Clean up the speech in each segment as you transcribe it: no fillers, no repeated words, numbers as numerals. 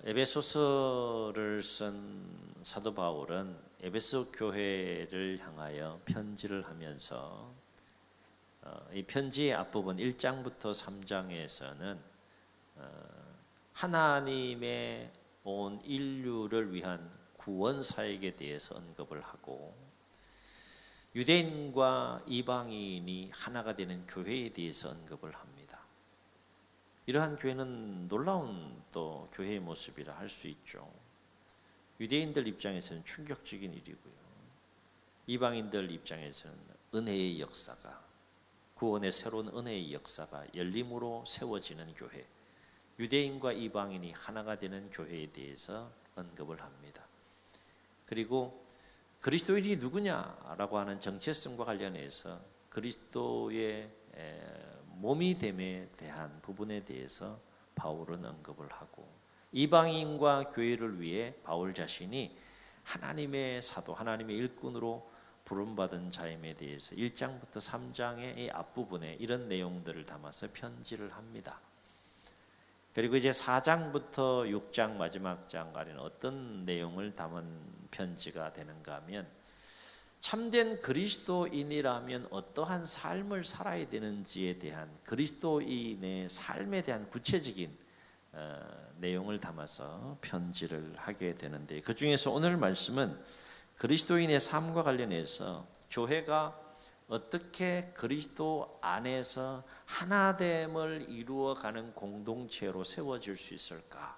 에베소서를 쓴 사도 바울은 에베소 교회를 향하여 편지를 하면서 이 편지의 앞부분 1장부터 3장에서는 하나님의 온 인류를 위한 구원 사역에 대해서 언급을 하고 유대인과 이방인이 하나가 되는 교회에 대해서 언급을 합니다. 이러한 교회는 놀라운 또 교회의 모습이라 할 수 있죠. 유대인들 입장에서는 충격적인 일이고요. 이방인들 입장에서는 은혜의 역사가, 구원의 새로운 은혜의 역사가 열림으로 세워지는 교회, 유대인과 이방인이 하나가 되는 교회에 대해서 언급을 합니다. 그리고 그리스도인이 누구냐라고 하는 정체성과 관련해서 그리스도의 몸이 됨에 대한 부분에 대해서 바울은 언급을 하고, 이방인과 교회를 위해 바울 자신이 하나님의 사도, 하나님의 일꾼으로 부름받은 자임에 대해서 1장부터 3장의 앞부분에 이런 내용들을 담아서 편지를 합니다. 그리고 이제 4장부터 6장 마지막 장까지는 어떤 내용을 담은 편지가 되는가 하면, 참된 그리스도인이라면 어떠한 삶을 살아야 되는지에 대한 그리스도인의 삶에 대한 구체적인 내용을 담아서 편지를 하게 되는데, 그 중에서 오늘 말씀은 그리스도인의 삶과 관련해서 교회가 어떻게 그리스도 안에서 하나됨을 이루어가는 공동체로 세워질 수 있을까?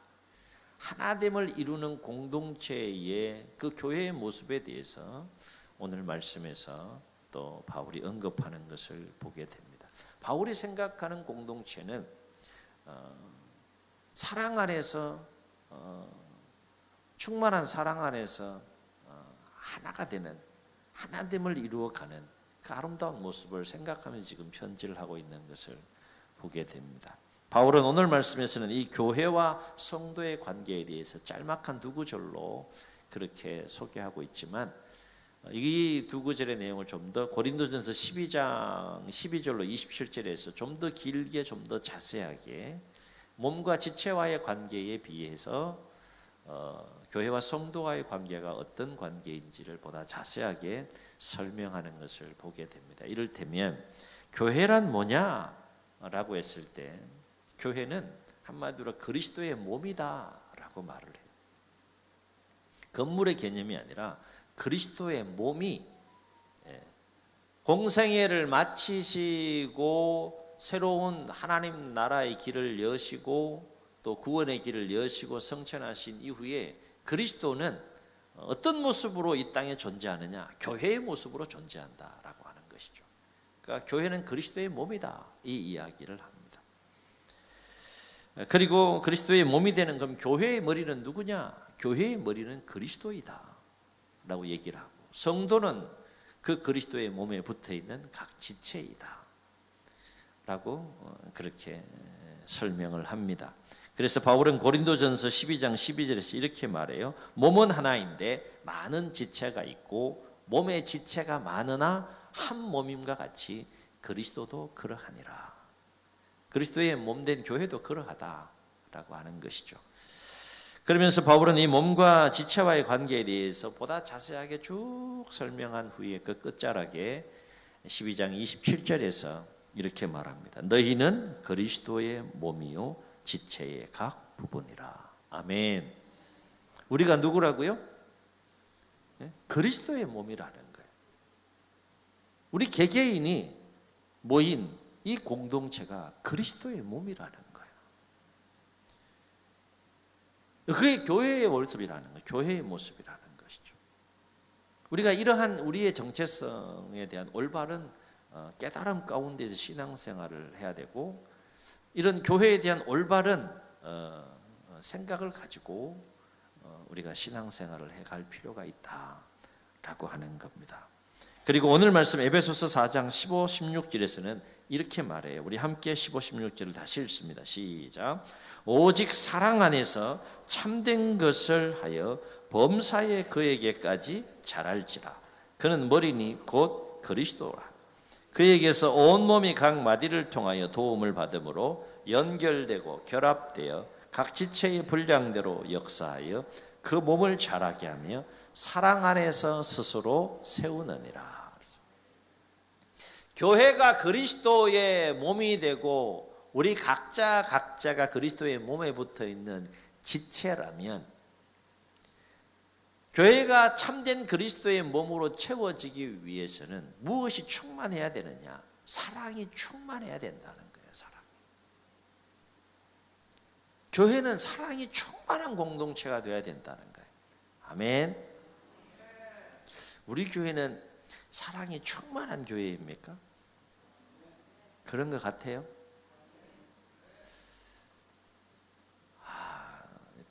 하나됨을 이루는 공동체의 그 교회의 모습에 대해서 오늘 말씀에서 또 바울이 언급하는 것을 보게 됩니다. 바울이 생각하는 공동체는 사랑 안에서, 충만한 사랑 안에서 하나가 되는, 하나됨을 이루어가는 그 아름다운 모습을 생각하면서 지금 편지를 하고 있는 것을 보게 됩니다. 바울은 오늘 말씀에서는 이 교회와 성도의 관계에 대해서 짤막한 두 구절로 그렇게 소개하고 있지만, 이 두 구절의 내용을 좀 더 고린도전서 12장 12절로 27절에서 좀 더 길게, 좀 더 자세하게 몸과 지체와의 관계에 비해서 교회와 성도와의 관계가 어떤 관계인지를 보다 자세하게 설명하는 것을 보게 됩니다. 이를테면 교회란 뭐냐라고 했을 때, 교회는 한마디로 그리스도의 몸이다라고 말을 해요. 건물의 개념이 아니라 그리스도의 몸이 공생애를 마치시고 새로운 하나님 나라의 길을 여시고 또 구원의 길을 여시고 성천하신 이후에 그리스도는 어떤 모습으로 이 땅에 존재하느냐? 교회의 모습으로 존재한다라고 하는 것이죠. 그러니까 교회는 그리스도의 몸이다, 이 이야기를 합니다. 그리고 그리스도의 몸이 되는 그럼 교회의 머리는 누구냐? 교회의 머리는 그리스도이다 라고 얘기를 하고, 성도는 그 그리스도의 몸에 붙어있는 각 지체이다 라고 그렇게 설명을 합니다. 그래서 바울은 고린도전서 12장 12절에서 이렇게 말해요. 몸은 하나인데 많은 지체가 있고 몸의 지체가 많으나 한 몸임과 같이 그리스도도 그러하니라. 그리스도의 몸된 교회도 그러하다라고 하는 것이죠. 그러면서 바울은 이 몸과 지체와의 관계에 대해서 보다 자세하게 쭉 설명한 후에 그 끝자락에 12장 27절에서 이렇게 말합니다. 너희는 그리스도의 몸이요 지체의 각 부분이라. 아멘. 우리가 누구라고요? 그리스도의 몸이라는 거예요. 우리 개개인이 모인 이 공동체가 그리스도의 몸이라는 거예요. 그게 교회의 모습이라는 거예요. 교회의 모습이라는 것이죠. 우리가 이러한 우리의 정체성에 대한 올바른 깨달음 가운데서 신앙생활을 해야 되고, 이런 교회에 대한 올바른 생각을 가지고 우리가 신앙생활을 해갈 필요가 있다라고 하는 겁니다. 그리고 오늘 말씀 에베소서 4장 15, 16절에서는 이렇게 말해요. 우리 함께 15, 16절을 다시 읽습니다. 시작. 오직 사랑 안에서 참된 것을 하여 범사에 그에게까지 자랄지라. 그는 머리니 곧 그리스도라. 그에게서 온몸이 각 마디를 통하여 도움을 받음으로 연결되고 결합되어 각 지체의 분량대로 역사하여 그 몸을 자라게 하며 사랑 안에서 스스로 세우느니라. 교회가 그리스도의 몸이 되고 우리 각자가 그리스도의 몸에 붙어 있는 지체라면, 교회가 참된 그리스도의 몸으로 채워지기 위해서는 무엇이 충만해야 되느냐? 사랑이 충만해야 된다는 거예요. 사랑. 교회는 사랑이 충만한 공동체가 되어야 된다는 거예요. 아멘. 우리 교회는 사랑이 충만한 교회입니까? 그런 것 같아요.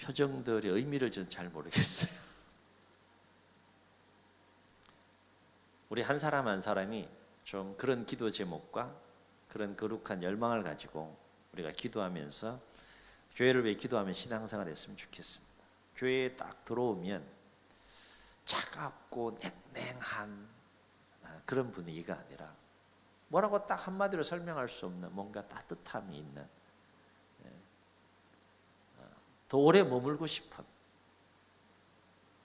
표정들의 의미를 저는 잘 모르겠어요. 우리 한 사람 한 사람이 좀 그런 기도 제목과 그런 거룩한 열망을 가지고 우리가 기도하면서, 교회를 위해 기도하면 신앙생활을 했으면 좋겠습니다. 교회에 딱 들어오면 차갑고 냉랭한 그런 분위기가 아니라 뭐라고 딱 한마디로 설명할 수 없는 뭔가 따뜻함이 있는, 더 오래 머물고 싶은,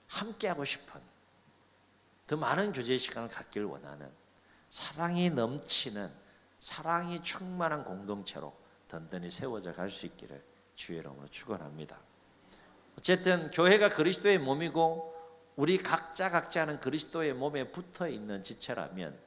함께하고 싶은, 더 많은 교제의 시간을 갖길 원하는, 사랑이 넘치는, 사랑이 충만한 공동체로 든든히 세워져 갈 수 있기를 주의 이름으로 축원합니다. 어쨌든 교회가 그리스도의 몸이고 우리 각자는 그리스도의 몸에 붙어 있는 지체라면,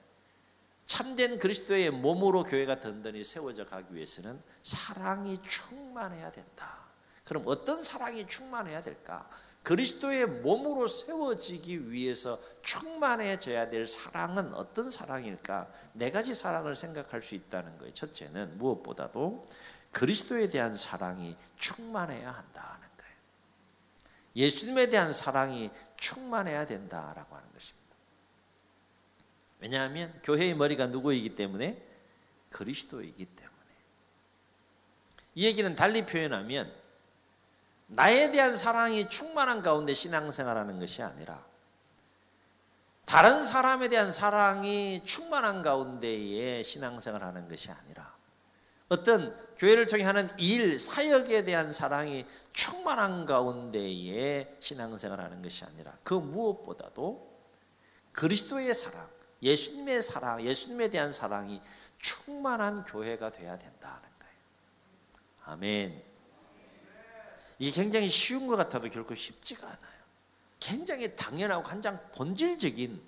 참된 그리스도의 몸으로 교회가 든든히 세워져 가기 위해서는 사랑이 충만해야 된다. 그럼 어떤 사랑이 충만해야 될까? 그리스도의 몸으로 세워지기 위해서 충만해져야 될 사랑은 어떤 사랑일까? 네 가지 사랑을 생각할 수 있다는 거예요. 첫째는 무엇보다도 그리스도에 대한 사랑이 충만해야 한다는 거예요. 예수님에 대한 사랑이 충만해야 된다라고 하는 것입니다. 왜냐하면 교회의 머리가 누구이기 때문에? 그리스도이기 때문에. 이 얘기는 달리 표현하면, 나에 대한 사랑이 충만한 가운데 신앙생활하는 것이 아니라 다른 사람에 대한 사랑이 충만한 가운데에 신앙생활하는 것이 아니라 어떤 교회를 통해 하는 일, 사역에 대한 사랑이 충만한 가운데에 신앙생활하는 것이 아니라 그 무엇보다도 그리스도의 사랑, 예수님의 사랑, 예수님에 대한 사랑이 충만한 교회가 돼야 된다는 거예요. 아멘. 이게 굉장히 쉬운 것 같아도 결코 쉽지가 않아요. 굉장히 당연하고 가장 본질적인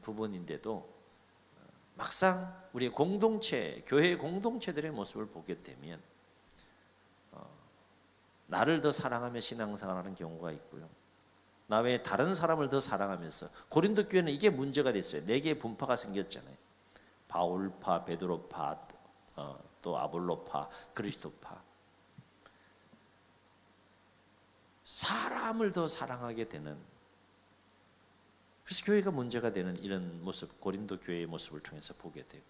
부분인데도 막상 우리 공동체, 교회의 공동체들의 모습을 보게 되면 나를 더 사랑하며 신앙생활하는 경우가 있고요. 나 외에 다른 사람을 더 사랑하면서, 고린도 교회는 이게 문제가 됐어요. 4개의 분파가 생겼잖아요. 바울파, 베드로파, 또 아볼로파, 그리스도파. 사람을 더 사랑하게 되는, 그래서 교회가 문제가 되는 이런 모습, 고린도 교회의 모습을 통해서 보게 되고,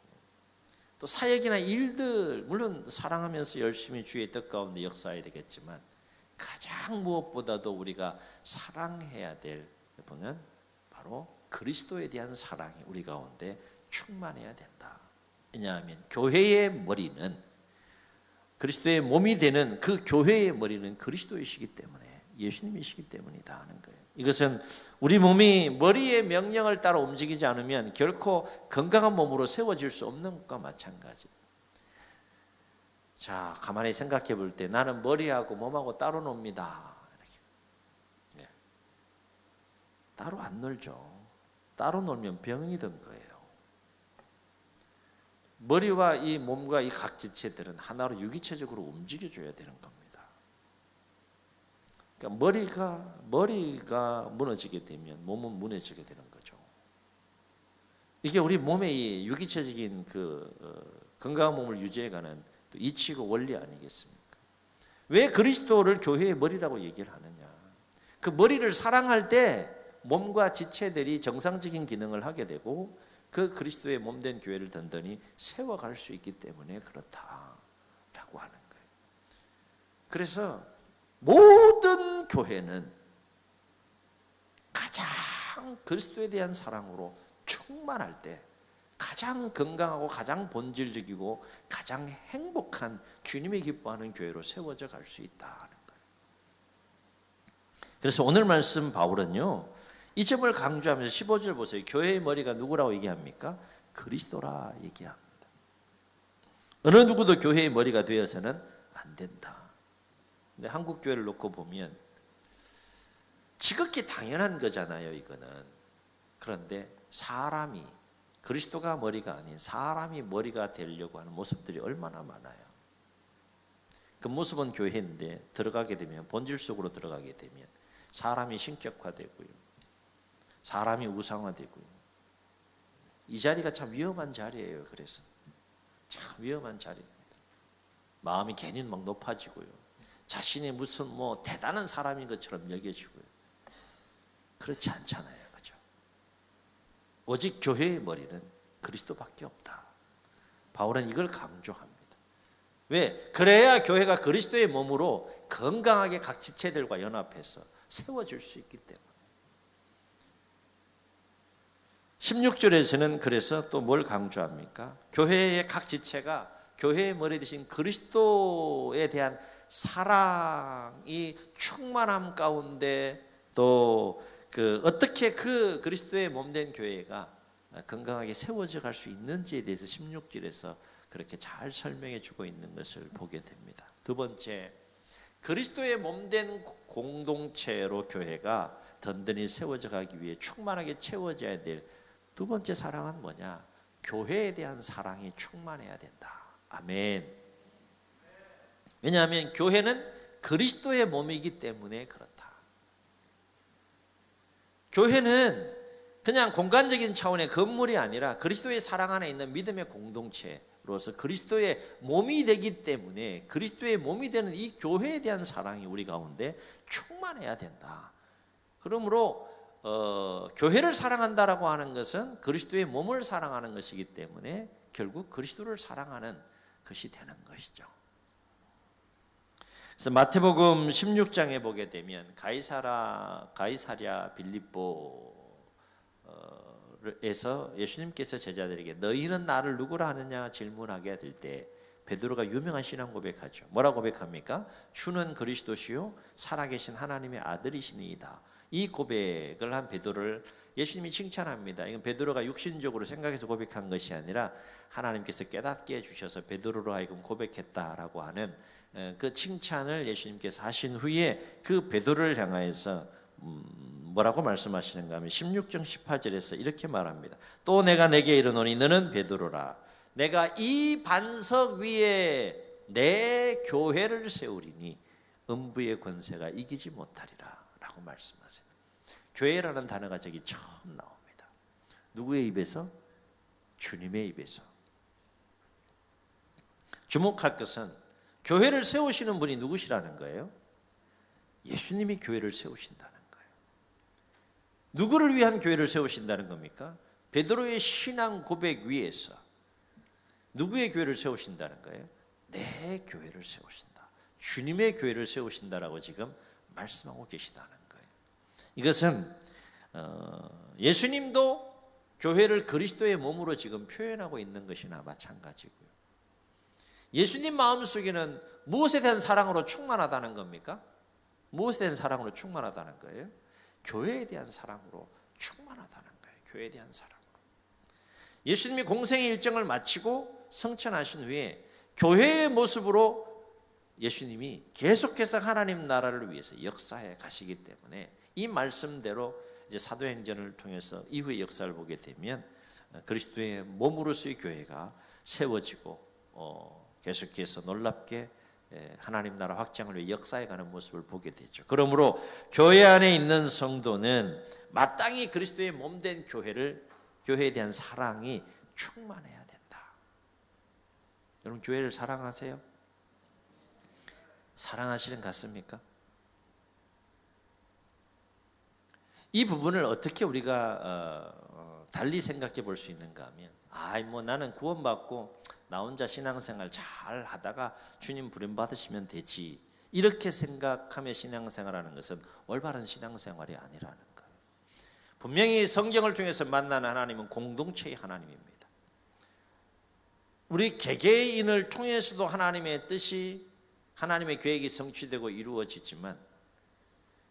또 사역이나 일들, 물론 사랑하면서 열심히 주의 뜻 가운데 역사해야 되겠지만 가장 무엇보다도 우리가 사랑해야 될 부분은 바로 그리스도에 대한 사랑이 우리 가운데 충만해야 된다. 왜냐하면 교회의 머리는, 그리스도의 몸이 되는 그 교회의 머리는 그리스도이시기 때문에, 예수님이시기 때문이다 하는 거예요. 이것은 우리 몸이 머리의 명령을 따라 움직이지 않으면 결코 건강한 몸으로 세워질 수 없는 것과 마찬가지. 자, 가만히 생각해 볼 때 나는 머리하고 몸하고 따로 놉니다. 네. 따로 안 놀죠. 따로 놀면 병이 든 거예요. 머리와 이 몸과 이 각 지체들은 하나로 유기체적으로 움직여줘야 되는 겁니다. 그러니까 머리가 무너지게 되면 몸은 무너지게 되는 거죠. 이게 우리 몸의 유기체적인 건강한 몸을 유지해가는 또 이치고 원리 아니겠습니까? 왜 그리스도를 교회의 머리라고 얘기를 하느냐? 그 머리를 사랑할 때 몸과 지체들이 정상적인 기능을 하게 되고 그 그리스도의 몸된 교회를 든든히 세워갈 수 있기 때문에 그렇다라고 하는 거예요. 그래서 모든 교회는 가장 그리스도에 대한 사랑으로 충만할 때 가장 건강하고 가장 본질적이고 가장 행복한 주님이 기뻐하는 교회로 세워져 갈 수 있다는 거예요. 그래서 오늘 말씀 바울은요, 이 점을 강조하면서 15절 보세요. 교회의 머리가 누구라고 얘기합니까? 그리스도라 얘기합니다. 어느 누구도 교회의 머리가 되어서는 안 된다. 근데 한국 교회를 놓고 보면 지극히 당연한 거잖아요, 이거는. 그런데 사람이, 그리스도가 머리가 아닌 사람이 머리가 되려고 하는 모습들이 얼마나 많아요. 그 모습은 교회인데 들어가게 되면, 본질 속으로 들어가게 되면 사람이 신격화되고요, 사람이 우상화되고요. 이 자리가 참 위험한 자리예요. 그래서 참 위험한 자리입니다. 마음이 괜히 막 높아지고요, 자신이 무슨 뭐 대단한 사람인 것처럼 여겨지고요. 그렇지 않잖아요, 그죠? 오직 교회의 머리는 그리스도밖에 없다. 바울은 이걸 강조합니다. 왜? 그래야 교회가 그리스도의 몸으로 건강하게 각 지체들과 연합해서 세워질 수 있기 때문에. 16절에서는 그래서 또 뭘 강조합니까? 교회의 각 지체가 교회의 머리 되신 그리스도에 대한 사랑이 충만함 가운데 또 어떻게 그 그리스도의 몸된 교회가 건강하게 세워져 갈 수 있는지에 대해서 16절에서 그렇게 잘 설명해 주고 있는 것을 보게 됩니다. 두 번째, 그리스도의 몸된 공동체로 교회가 든든히 세워져 가기 위해 충만하게 채워져야 될 두 번째 사랑은 뭐냐? 교회에 대한 사랑이 충만해야 된다. 아멘. 왜냐하면 교회는 그리스도의 몸이기 때문에 그렇다. 교회는 그냥 공간적인 차원의 건물이 아니라 그리스도의 사랑 안에 있는 믿음의 공동체로서 그리스도의 몸이 되기 때문에 그리스도의 몸이 되는 이 교회에 대한 사랑이 우리 가운데 충만해야 된다. 그러므로 교회를 사랑한다라고 하는 것은 그리스도의 몸을 사랑하는 것이기 때문에 결국 그리스도를 사랑하는 것이 되는 것이죠. 그래서 마태복음 16장에 보게 되면 가이사랴 빌립보에서 예수님께서 제자들에게 너희는 나를 누구라 하느냐 질문하게 될 때 베드로가 유명한 신앙 고백하죠. 뭐라고 고백합니까? 주는 그리스도시요 살아계신 하나님의 아들이시니이다. 이 고백을 한 베드로를 예수님이 칭찬합니다. 이건 베드로가 육신적으로 생각해서 고백한 것이 아니라 하나님께서 깨닫게 해주셔서 베드로로 하여금 고백했다라고 하는 그 칭찬을 예수님께서 하신 후에 그 베드로를 향하여서 뭐라고 말씀하시는가 하면 16장 18절에서 이렇게 말합니다. 또 내가 내게 이르노니 너는 베드로라. 내가 이 반석 위에 내 교회를 세우리니 음부의 권세가 이기지 못하리라 라고 말씀하세요. 교회라는 단어가 저기 처음 나옵니다. 누구의 입에서? 주님의 입에서. 주목할 것은 교회를 세우시는 분이 누구시라는 거예요? 예수님이 교회를 세우신다는 거예요. 누구를 위한 교회를 세우신다는 겁니까? 베드로의 신앙 고백 위에서 누구의 교회를 세우신다는 거예요? 내 교회를 세우신다. 주님의 교회를 세우신다라고 지금 말씀하고 계시다는 거예요. 이것은 예수님도 교회를 그리스도의 몸으로 지금 표현하고 있는 것이나 마찬가지고요. 예수님 마음속에는 무엇에 대한 사랑으로 충만하다는 겁니까? 무엇에 대한 사랑으로 충만하다는 거예요? 교회에 대한 사랑으로 충만하다는 거예요. 교회에 대한 사랑으로. 예수님이 공생의 일정을 마치고 성천하신 후에 교회의 모습으로 예수님이 계속해서 하나님 나라를 위해서 역사해 가시기 때문에 이 말씀대로 이제 사도행전을 통해서 이후의 역사를 보게 되면 그리스도의 몸으로서의 교회가 세워지고 계속해서 놀랍게 하나님 나라 확장을 위해 역사해가는 모습을 보게 되죠. 그러므로 교회 안에 있는 성도는 마땅히 그리스도의 몸된 교회에 대한 사랑이 충만해야 된다. 여러분 교회를 사랑하세요? 사랑하시는 것 같습니까? 이 부분을 어떻게 우리가 달리 생각해 볼 수 있는가 하면 뭐 나는 구원받고 나 혼자 신앙생활 잘 하다가 주님 부름 받으시면 되지 이렇게 생각하며 신앙생활하는 것은 올바른 신앙생활이 아니라는 거예요. 분명히 성경을 통해서 만나는 하나님은 공동체의 하나님입니다. 우리 개개인을 통해서도 하나님의 뜻이, 하나님의 계획이 성취되고 이루어지지만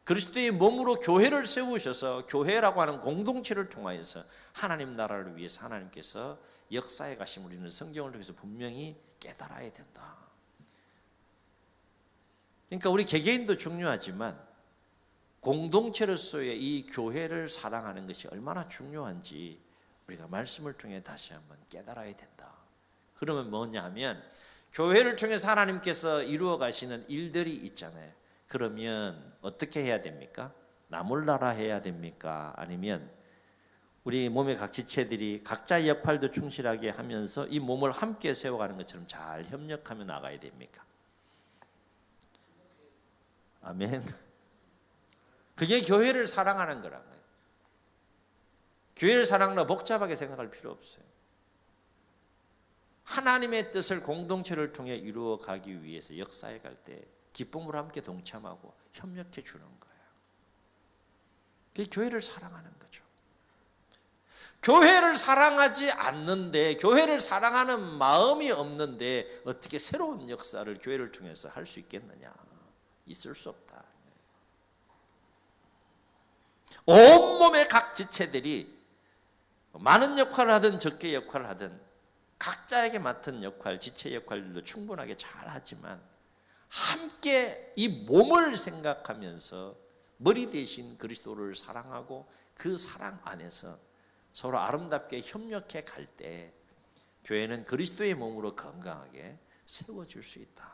그리스도의 몸으로 교회를 세우셔서 교회라고 하는 공동체를 통하여서 하나님 나라를 위해서 하나님께서 역사에 가심 우리는 성경을 통해서 분명히 깨달아야 된다. 그러니까 우리 개개인도 중요하지만 공동체로서의 이 교회를 사랑하는 것이 얼마나 중요한지 우리가 말씀을 통해 다시 한번 깨달아야 된다. 그러면 뭐냐 하면 교회를 통해서 하나님께서 이루어 가시는 일들이 있잖아요. 그러면 어떻게 해야 됩니까? 나 몰라라 해야 됩니까? 아니면 우리 몸의 각 지체들이 각자의 역할도 충실하게 하면서 이 몸을 함께 세워가는 것처럼 잘 협력하며 나가야 됩니까? 아멘. 그게 교회를 사랑하는 거란 거예요. 교회를 사랑하려 복잡하게 생각할 필요 없어요. 하나님의 뜻을 공동체를 통해 이루어 가기 위해서 역사에 갈 때 기쁨으로 함께 동참하고 협력해 주는 거예요. 그게 교회를 사랑하는 거죠. 교회를 사랑하지 않는데, 교회를 사랑하는 마음이 없는데 어떻게 새로운 역사를 교회를 통해서 할 수 있겠느냐? 있을 수 없다. 온몸의 각 지체들이 많은 역할을 하든 적게 역할을 하든 각자에게 맡은 역할, 지체 역할들도 충분하게 잘 하지만 함께 이 몸을 생각하면서 머리 대신 그리스도를 사랑하고 그 사랑 안에서 서로 아름답게 협력해 갈 때 교회는 그리스도의 몸으로 건강하게 세워질 수 있다.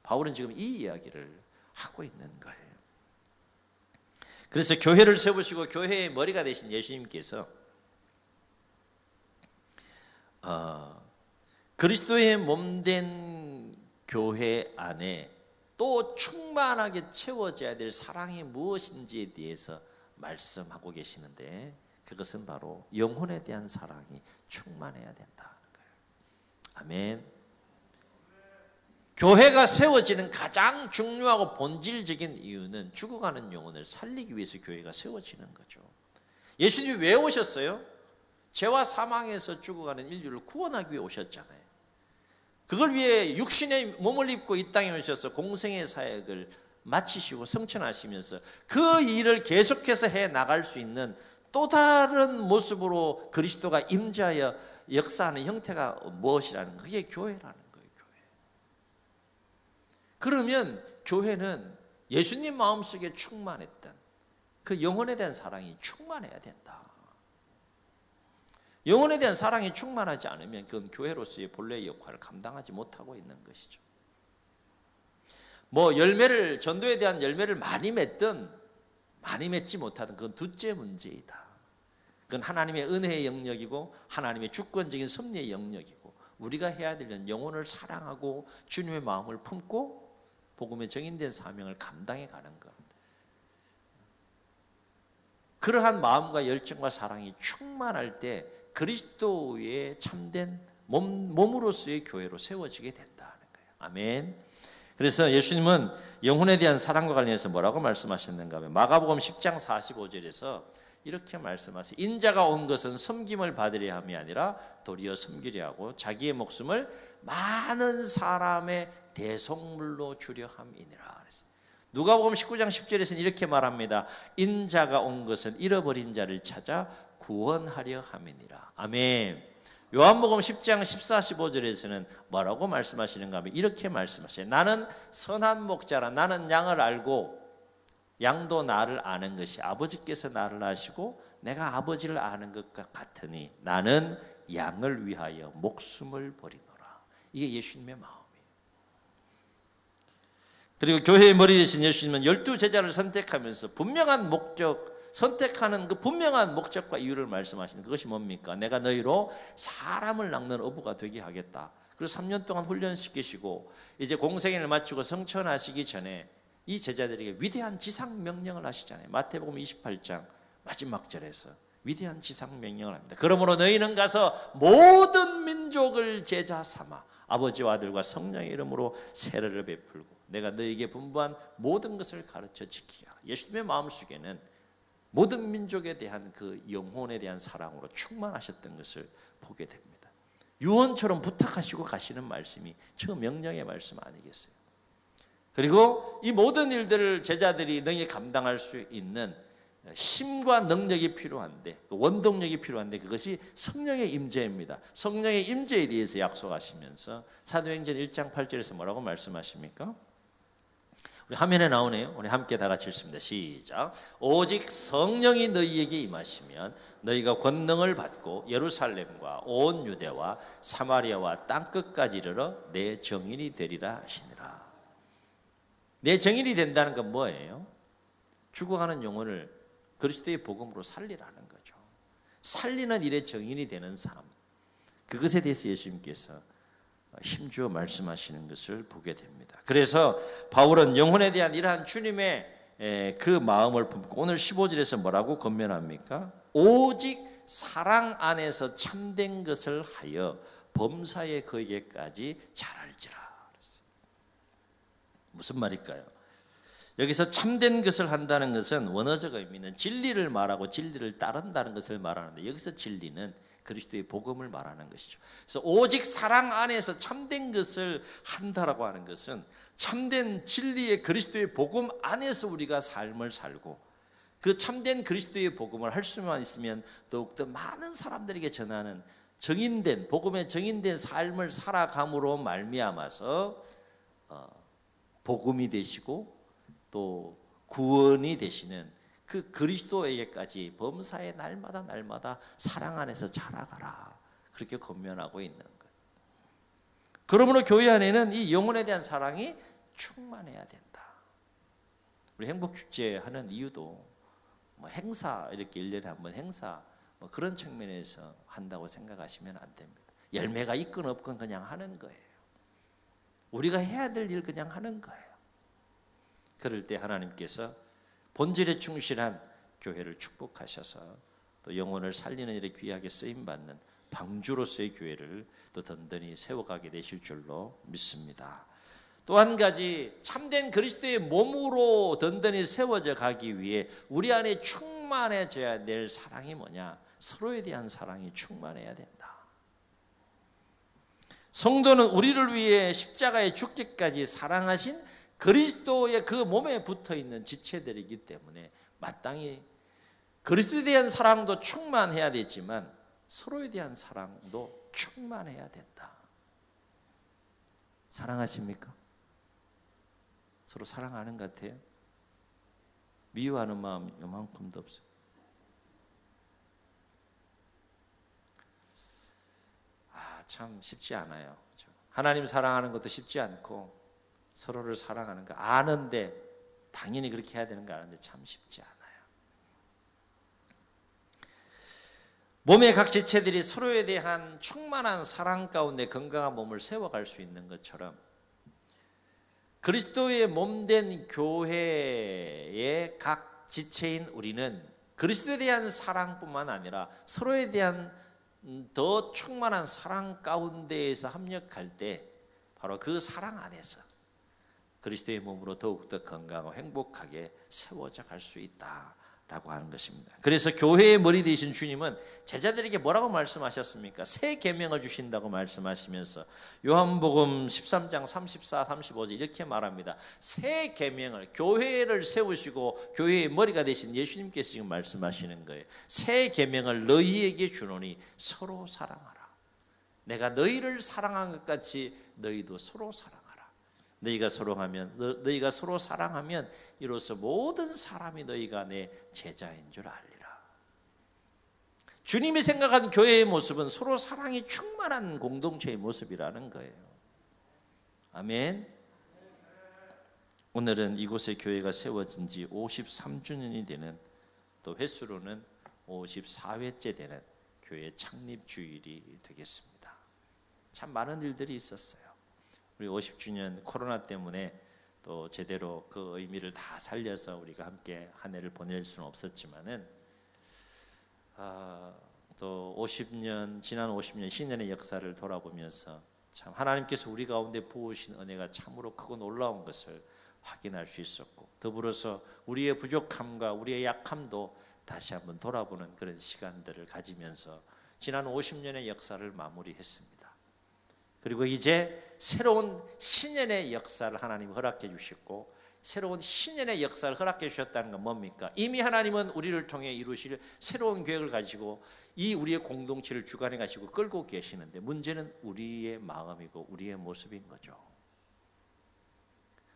바울은 지금 이 이야기를 하고 있는 거예요. 그래서 교회를 세우시고 교회의 머리가 되신 예수님께서 그리스도의 몸된 교회 안에 또 충만하게 채워져야 될 사랑이 무엇인지에 대해서 말씀하고 계시는데 그것은 바로 영혼에 대한 사랑이 충만해야 된다는 거예요. 아멘. 교회가 세워지는 가장 중요하고 본질적인 이유는 죽어가는 영혼을 살리기 위해서 교회가 세워지는 거죠. 예수님이 왜 오셨어요? 죄와 사망에서 죽어가는 인류를 구원하기 위해 오셨잖아요. 그걸 위해 육신의 몸을 입고 이 땅에 오셔서 공생의 사역을 마치시고 성천하시면서 그 일을 계속해서 해 나갈 수 있는 또 다른 모습으로 그리스도가 임재하여 역사하는 형태가 무엇이라는 거예요? 그게 교회라는 거예요. 교회. 그러면 교회는 예수님 마음속에 충만했던 그 영혼에 대한 사랑이 충만해야 된다. 영혼에 대한 사랑이 충만하지 않으면 그건 교회로서의 본래의 역할을 감당하지 못하고 있는 것이죠. 뭐 열매를, 전도에 대한 열매를 많이 맺든 많이 맺지 못하든 그건 둘째 문제이다. 그건 하나님의 은혜의 영역이고 하나님의 주권적인 섭리의 영역이고 우리가 해야 되는 영혼을 사랑하고 주님의 마음을 품고 복음에 정인된 사명을 감당해 가는 것. 그러한 마음과 열정과 사랑이 충만할 때 그리스도의 참된 몸으로서의 교회로 세워지게 된다는 거예요. 아멘. 그래서 예수님은 영혼에 대한 사랑과 관련해서 뭐라고 말씀하셨는가 하면 마가복음 10장 45절에서 이렇게 말씀하세요. 인자가 온 것은 섬김을 받으려 함이 아니라 도리어 섬기려 하고 자기의 목숨을 많은 사람의 대속물로 주려 함이니라. 누가복음 19장 10절에서는 이렇게 말합니다. 인자가 온 것은 잃어버린 자를 찾아 구원하려 함이니라. 아멘. 요한복음 10장 14, 15절에서는 뭐라고 말씀하시는가 하면 이렇게 말씀하세요. 나는 선한 목자라. 나는 양을 알고 양도 나를 아는 것이 아버지께서 나를 아시고 내가 아버지를 아는 것과 같으니 나는 양을 위하여 목숨을 버리노라. 이게 예수님의 마음이에요. 그리고 교회의 머리 되신 예수님은 12제자를 선택하면서 분명한 목적, 선택하는 그 분명한 목적과 이유를 말씀하시는 그것이 뭡니까? 내가 너희로 사람을 낚는 어부가 되게 하겠다. 그리고 3년 동안 훈련시키시고 이제 공생애를 마치고 성천하시기 전에 이 제자들에게 위대한 지상 명령을 하시잖아요. 마태복음 28장 마지막 절에서 위대한 지상 명령을 합니다. 그러므로 너희는 가서 모든 민족을 제자 삼아 아버지와 아들과 성령의 이름으로 세례를 베풀고 내가 너희에게 분부한 모든 것을 가르쳐 지키라. 예수님의 마음속에는 모든 민족에 대한 그 영혼에 대한 사랑으로 충만하셨던 것을 보게 됩니다. 유언처럼 부탁하시고 가시는 말씀이 저 명령의 말씀 아니겠어요? 그리고 이 모든 일들을 제자들이 능히 감당할 수 있는 힘과 능력이 필요한데, 원동력이 필요한데 그것이 성령의 임재입니다. 성령의 임재에 대해서 약속하시면서 사도행전 1장 8절에서 뭐라고 말씀하십니까? 우리 화면에 나오네요. 우리 함께 다 같이 읽습니다. 시작. 오직 성령이 너희에게 임하시면 너희가 권능을 받고 예루살렘과 온 유대와 사마리아와 땅끝까지 이르러 내 증인이 되리라 하시니라. 내 증인이 된다는 건 뭐예요? 죽어가는 영혼을 그리스도의 복음으로 살리라는 거죠. 살리는 일에 증인이 되는 삶, 그것에 대해서 예수님께서 힘주어 말씀하시는 것을 보게 됩니다. 그래서 바울은 영혼에 대한 이러한 주님의 그 마음을 품고 오늘 15절에서 뭐라고 권면합니까? 오직 사랑 안에서 참된 것을 하여 범사에 그에게까지 잘할지라. 무슨 말일까요? 여기서 참된 것을 한다는 것은 원어적 의미는 진리를 말하고 진리를 따른다는 것을 말하는데, 여기서 진리는 그리스도의 복음을 말하는 것이죠. 그래서 오직 사랑 안에서 참된 것을 한다라고 하는 것은 참된 진리의 그리스도의 복음 안에서 우리가 삶을 살고, 그 참된 그리스도의 복음을 할 수만 있으면 더욱더 많은 사람들에게 전하는 정인된 복음의 정인된 삶을 살아감으로 말미암아서 복음이 되시고 또 구원이 되시는 그 그리스도에게까지 범사의 날마다 사랑 안에서 자라가라, 그렇게 권면하고 있는 거예요. 그러므로 교회 안에는 이 영혼에 대한 사랑이 충만해야 된다. 우리 행복축제 하는 이유도 뭐 행사, 이렇게 1년에 한 번 행사 뭐 그런 측면에서 한다고 생각하시면 안 됩니다. 열매가 있건 없건 그냥 하는 거예요. 우리가 해야 될 일 그냥 하는 거예요. 그럴 때 하나님께서 본질에 충실한 교회를 축복하셔서 또 영혼을 살리는 일에 귀하게 쓰임받는 방주로서의 교회를 또 든든히 세워가게 되실 줄로 믿습니다. 또 한 가지, 참된 그리스도의 몸으로 든든히 세워져 가기 위해 우리 안에 충만해져야 될 사랑이 뭐냐? 서로에 대한 사랑이 충만해야 된다. 성도는 우리를 위해 십자가에 죽기까지 사랑하신 그리스도의 그 몸에 붙어있는 지체들이기 때문에 마땅히 그리스도에 대한 사랑도 충만해야 되지만 서로에 대한 사랑도 충만해야 된다. 사랑하십니까? 서로 사랑하는 것 같아요? 미워하는 마음 요만큼도 없어요. 참 쉽지 않아요. 하나님 사랑하는 것도 쉽지 않고 서로를 사랑하는 거 아는데, 당연히 그렇게 해야 되는 거 아는데 참 쉽지 않아요. 몸의 각 지체들이 서로에 대한 충만한 사랑 가운데 건강한 몸을 세워갈 수 있는 것처럼 그리스도의 몸된 교회의 각 지체인 우리는 그리스도에 대한 사랑뿐만 아니라 서로에 대한 더 충만한 사랑 가운데에서 합력할 때 바로 그 사랑 안에서 그리스도의 몸으로 더욱더 건강하고 행복하게 세워져 갈 수 있다라고 하는 것입니다. 그래서 교회의 머리 되신 주님은 제자들에게 뭐라고 말씀하셨습니까? 새 계명을 주신다고 말씀하시면서 요한복음 13장 34, 35절 이렇게 말합니다. 새 계명을, 교회를 세우시고 교회의 머리가 되신 예수님께서 지금 말씀하시는 거예요. 새 계명을 너희에게 주노니 서로 사랑하라. 내가 너희를 사랑한 것 같이 너희도 서로 사랑하라. 너희가 서로 사랑하면 이로써 모든 사람이 너희가 내 제자인 줄 알리라. 주님이 생각한 교회의 모습은 서로 사랑이 충만한 공동체의 모습이라는 거예요. 아멘. 오늘은 이곳에 교회가 세워진 지 53주년이 되는, 또 횟수로는 54회째 되는 교회 창립 주일이 되겠습니다. 참 많은 일들이 있었어요. 우리 50주년 코로나 때문에 또 제대로 그 의미를 다 살려서 우리가 함께 한 해를 보낼 수는 없었지만은 또 50년, 지난 50년 신년의 역사를 돌아보면서 참 하나님께서 우리 가운데 부으신 은혜가 참으로 크고 놀라운 것을 확인할 수 있었고, 더불어서 우리의 부족함과 우리의 약함도 다시 한번 돌아보는 그런 시간들을 가지면서 지난 50년의 역사를 마무리했습니다. 그리고 이제 새로운 신년의 역사를 하나님이 허락해 주셨고, 새로운 신년의 역사를 허락해 주셨다는 건 뭡니까? 이미 하나님은 우리를 통해 이루실 새로운 계획을 가지고 이 우리의 공동체를 주관해 가지고 끌고 계시는데, 문제는 우리의 마음이고 우리의 모습인 거죠.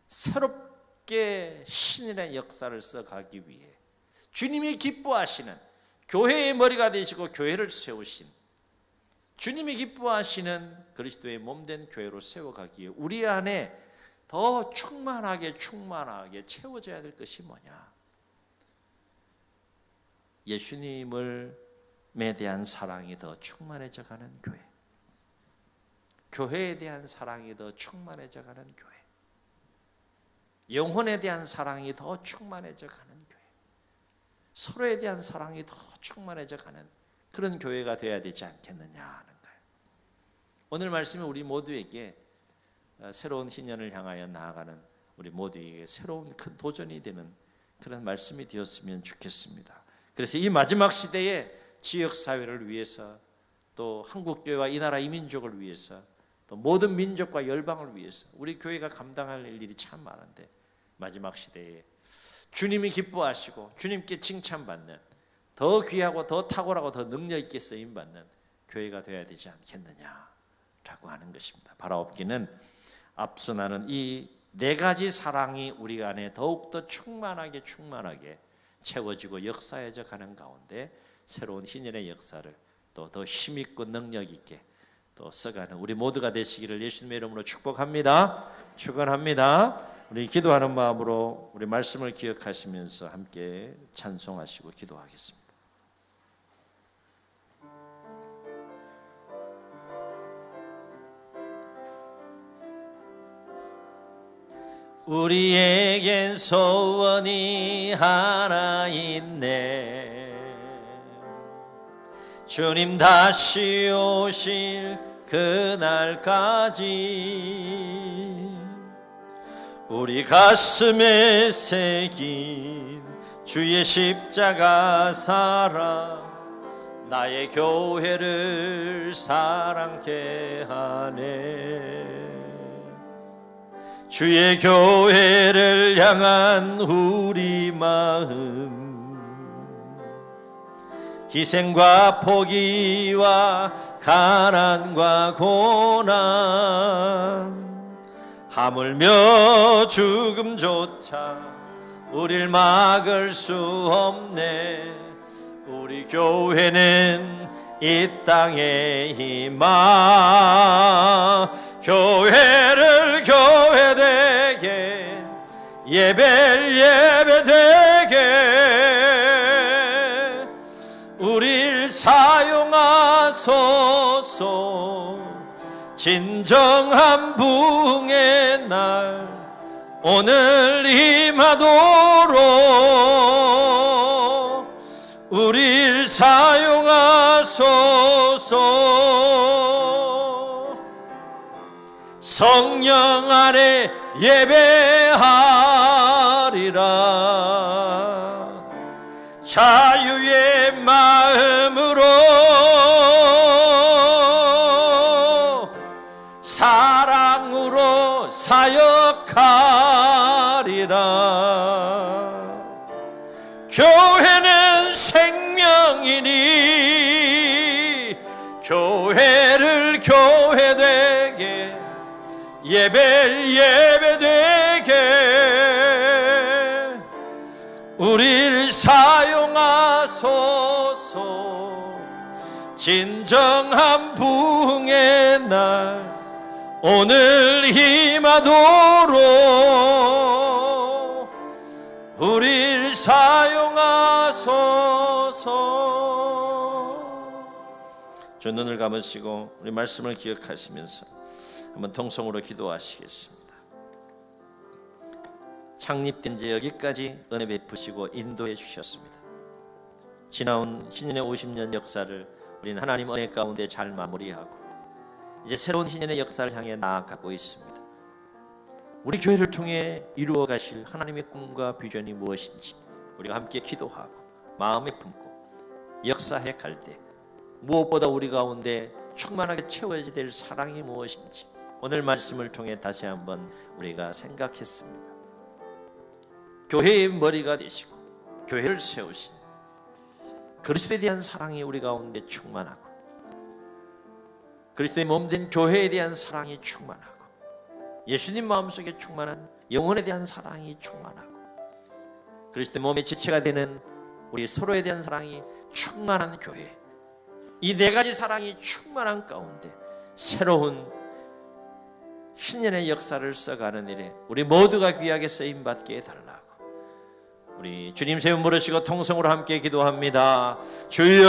새롭게 신년의 역사를 써가기 위해 주님이 기뻐하시는 교회의 머리가 되시고 교회를 세우신, 주님이 기뻐하시는 그리스도의 몸된 교회로 세워가기에 우리 안에 더 충만하게 채워져야 될 것이 뭐냐? 예수님에 대한 사랑이 더 충만해져 가는 교회, 교회에 대한 사랑이 더 충만해져 가는 교회, 영혼에 대한 사랑이 더 충만해져 가는 교회, 서로에 대한 사랑이 더 충만해져 가는 그런 교회가 되어야 되지 않겠느냐 하는 거예요. 오늘 말씀은 우리 모두에게 새로운 신년을 향하여 나아가는 우리 모두에게 새로운 큰 도전이 되는 그런 말씀이 되었으면 좋겠습니다. 그래서 이 마지막 시대에 지역사회를 위해서, 또 한국교회와 이 나라 이 민족을 위해서, 또 모든 민족과 열방을 위해서 우리 교회가 감당할 일이 참 많은데, 마지막 시대에 주님이 기뻐하시고 주님께 칭찬받는, 더 귀하고 더 탁월하고 더 능력 있게 쓰임받는 교회가 되어야 되지 않겠느냐라고 하는 것입니다. 바라옵기는 앞서나는 이 네 가지 사랑이 우리 안에 더욱더 충만하게 채워지고 역사해져 가는 가운데 새로운 신년의 역사를 또 더 힘있고 능력 있게 또 써가는 우리 모두가 되시기를 예수님의 이름으로 축복합니다. 축원합니다. 우리 기도하는 마음으로 우리 말씀을 기억하시면서 함께 찬송하시고 기도하겠습니다. 우리에겐 소원이 하나 있네. 주님 다시 오실 그날까지 우리 가슴에 새긴 주의 십자가 사랑 나의 교회를 사랑케 하네. 주의 교회를 향한 우리 마음, 희생과 포기와 가난과 고난, 하물며 죽음조차 우릴 막을 수 없네. 우리 교회는 이 땅의 희망, 교회를 교회되게, 예배를 예배되게 우릴 사용하소서. 진정한 부흥의 날 오늘 임하도록 우릴 사용하소서. 성령 안에 예배하리라. 자유의 마음으로 사랑으로 사역하리라. 교회는 생명이니 교회를 교회되게, 예배를 예배되게 우리를 사용하소서. 진정한 부흥의 날 오늘 임하도록 우리를 사용하소서. 주 눈을 감으시고 우리 말씀을 기억하시면서 한번 통성으로 기도하시겠습니다. 창립된 지 여기까지 은혜 베푸시고 인도해 주셨습니다. 지나온 신년의 50년 역사를 우리는 하나님 은혜 가운데 잘 마무리하고 이제 새로운 신년의 역사를 향해 나아가고 있습니다. 우리 교회를 통해 이루어 가실 하나님의 꿈과 비전이 무엇인지 우리가 함께 기도하고 마음에 품고 역사해 갈 때 무엇보다 우리 가운데 충만하게 채워져야 될 사랑이 무엇인지 오늘 말씀을 통해 다시 한번 우리가 생각했습니다. 교회의 머리가 되시고 교회를 세우신 그리스도에 대한 사랑이 우리 가운데 충만하고, 그리스도의 몸된 교회에 대한 사랑이 충만하고, 예수님 마음속에 충만한 영혼에 대한 사랑이 충만하고, 그리스도의 몸의 지체가 되는 우리 서로에 대한 사랑이 충만한 교회, 이 네 가지 사랑이 충만한 가운데 새로운 신년의 역사를 써가는 일에 우리 모두가 귀하게 쓰임받게 해달라고 우리 주님 세 분 부르시고 통성으로 함께 기도합니다. 주여